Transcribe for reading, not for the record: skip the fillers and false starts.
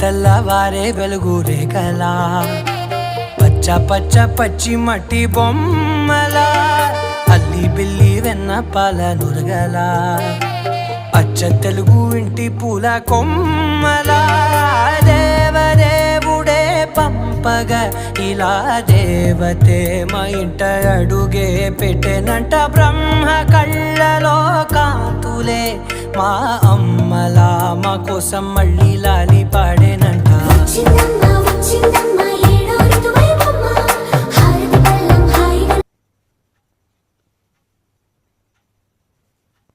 తెల్లవారే వెలుగు రేఖలా పచ్చ పచ్చ పచ్చి మట్టి బొమ్మలా అల్లి బిల్లి వెన్న పాల నురగలా అచ్చ తెలుగు ఇంటి పూల కొమ్మలా దేవదేవుడే పంపగా ఇలా దేవతే మా ఇంట అడుగే పెట్టెనంట బ్రహ్మ కళ్ళలో కాంతులే మా అమ్మలా మా కోసం మళ్ళీ లాలి పాడేనంట.